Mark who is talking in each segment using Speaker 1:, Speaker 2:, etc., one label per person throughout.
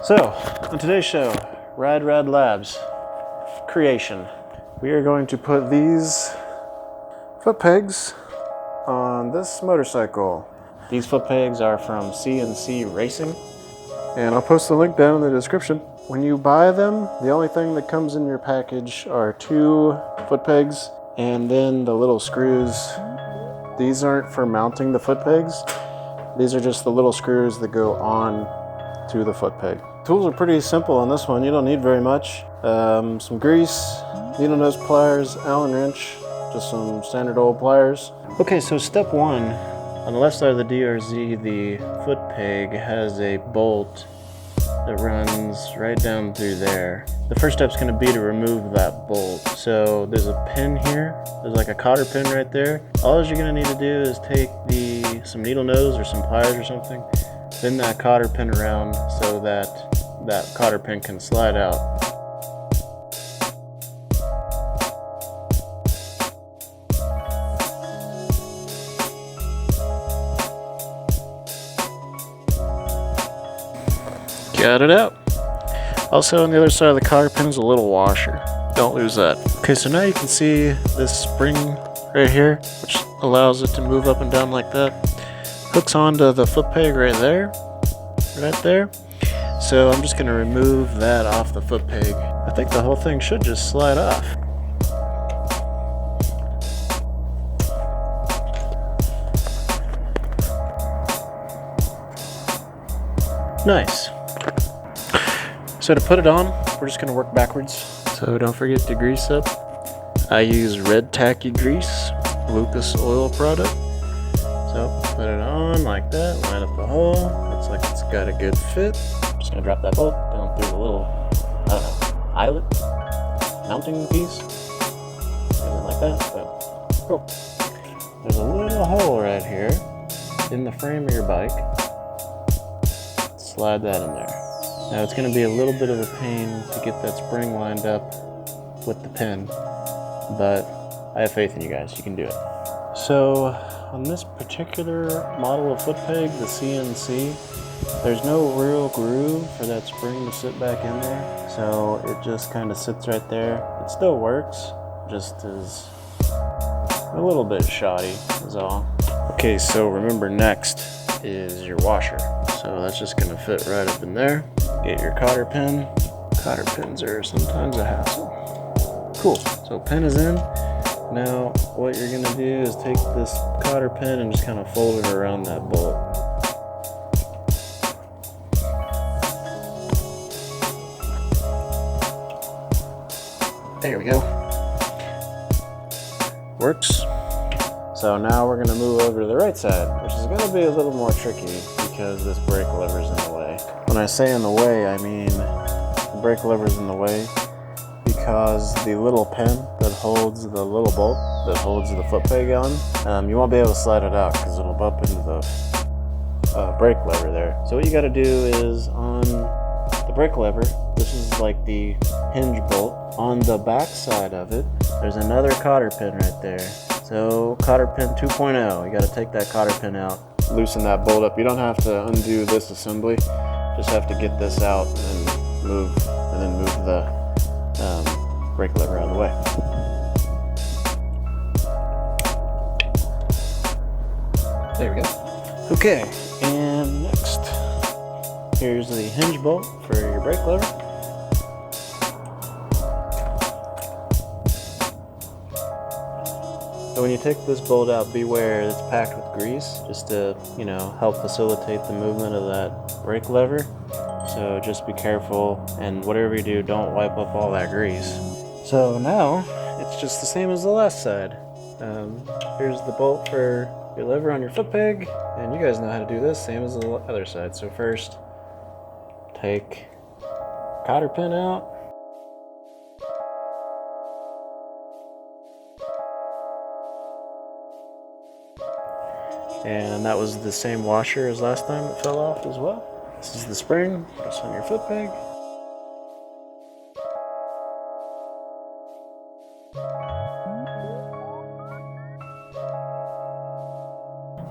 Speaker 1: So, on today's show, Rad Labs creation. We are going to put these foot pegs on this motorcycle. These foot pegs are from CNC Racing, and I'll post the link down in the description. When you buy them, the only thing that comes in your package are 2 foot pegs and then the little screws. These aren't for mounting the foot pegs. These are just the little screws that go on to the foot peg. Tools are pretty simple on this one. You don't need very much. Some grease, needle nose pliers, Allen wrench, just some standard old pliers. Okay, so step 1, on the left side of the DRZ, the foot peg has a bolt that runs right down through there. The first step's going to be to remove that bolt. So there's a pin here. There's like a cotter pin right there. All you're going to need to do is take some needle nose or some pliers or something, bend that cotter pin around so that that cotter pin can slide out. Got it out. Also on the other side of the cotter pin is a little washer. Don't lose that. Okay, so now you can see this spring right here, which allows it to move up and down like that. Hooks onto the foot peg right there. So I'm just gonna remove that off the foot peg. I think the whole thing should just slide off. Nice. So to put it on, we're just gonna work backwards. So don't forget to grease up. I use red tacky grease, Lucas oil product. So put it on like that, line up the hole. Looks like it's got a good fit. Just gonna drop that bolt down through the little, eyelet mounting piece. Something like that. So, cool. There's a little hole right here in the frame of your bike. Slide that in there. Now it's going to be a little bit of a pain to get that spring lined up with the pin, but I have faith in you guys, you can do it. So on this particular model of foot peg, the CNC, there's no real groove for that spring to sit back in there, so it just kind of sits right there. It still works, just is a little bit shoddy is all. Okay, so remember next is your washer. So that's just gonna fit right up in there. Get your cotter pin. Cotter pins are sometimes a hassle. Cool, so pin is in. Now what you're gonna do is take this cotter pin and just kind of fold it around that bolt. There we go. Works. So now we're gonna move over to the right side, which is gonna be a little more tricky because this brake lever's in the way. When I say in the way, I mean the brake lever's in the way because the little pin that holds the little bolt that holds the foot peg on, you won't be able to slide it out because it'll bump into the brake lever there. So what you gotta do is on the brake lever, this is like the hinge bolt. On the back side of it, there's another cotter pin right there. So cotter pin 2.0, you gotta take that cotter pin out, loosen that bolt up. You don't have to undo this assembly, just have to get this out and then move the brake lever out of the way. There we go. Okay, and next, here's the hinge bolt for your brake lever. So when you take this bolt out, beware it's packed with grease, just to, help facilitate the movement of that brake lever. So just be careful, and whatever you do, don't wipe up all that grease. So now, it's just the same as the last side. Here's the bolt for your lever on your foot peg, and you guys know how to do this, same as the other side. So first, take cotter pin out. And that was the same washer as last time, it fell off as well. This is the spring, just on your foot peg.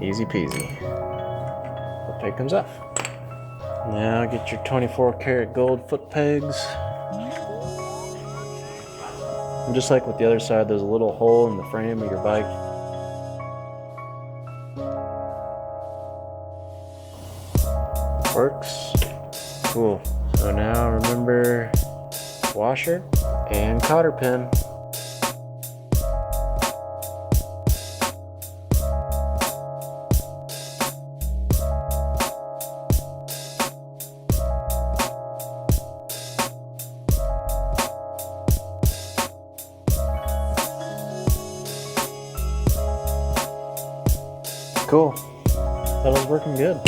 Speaker 1: Easy peasy. Foot peg comes off. Now get your 24 karat gold foot pegs. And just like with the other side, there's a little hole in the frame of your bike. Works. Cool. So now remember washer and cotter pin. Cool. That was working good.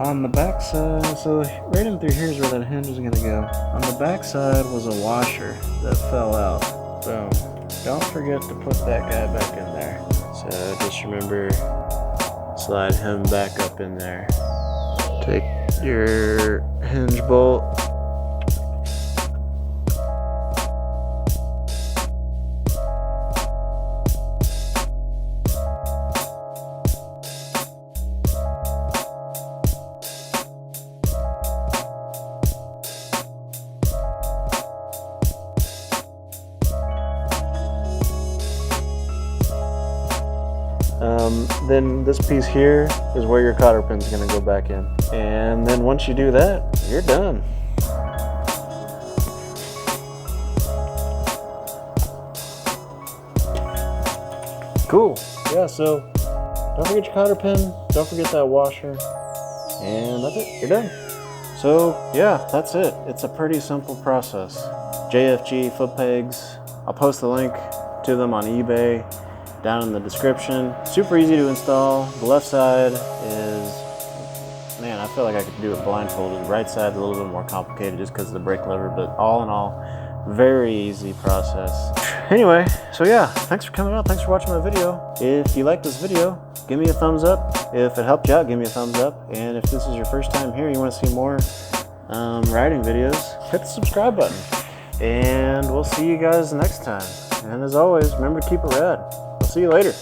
Speaker 1: On the back side, so right in through here is where that hinge is going to go. On the back side was a washer that fell out. Boom. Don't forget to put that guy back in there. So just remember, slide him back up in there. Take your hinge bolt. Then this piece here is where your cotter pin is going to go back in. And then once you do that, you're done. Cool. Yeah, so don't forget your cotter pin, don't forget that washer, and that's it, you're done. So yeah, that's it. It's a pretty simple process. JFG foot pegs. I'll post the link to them on eBay down in the description. Super easy to install. The left side is, man, I feel like I could do it blindfolded. Right side is a little bit more complicated just because of the brake lever, but all in all, very easy process. Anyway, so yeah, thanks for coming out. Thanks for watching my video. If you like this video, give me a thumbs up. If it helped you out, give me a thumbs up. And if this is your first time here, you want to see more riding videos, hit the subscribe button. And we'll see you guys next time. And as always, remember to keep it rad. I'll see you later.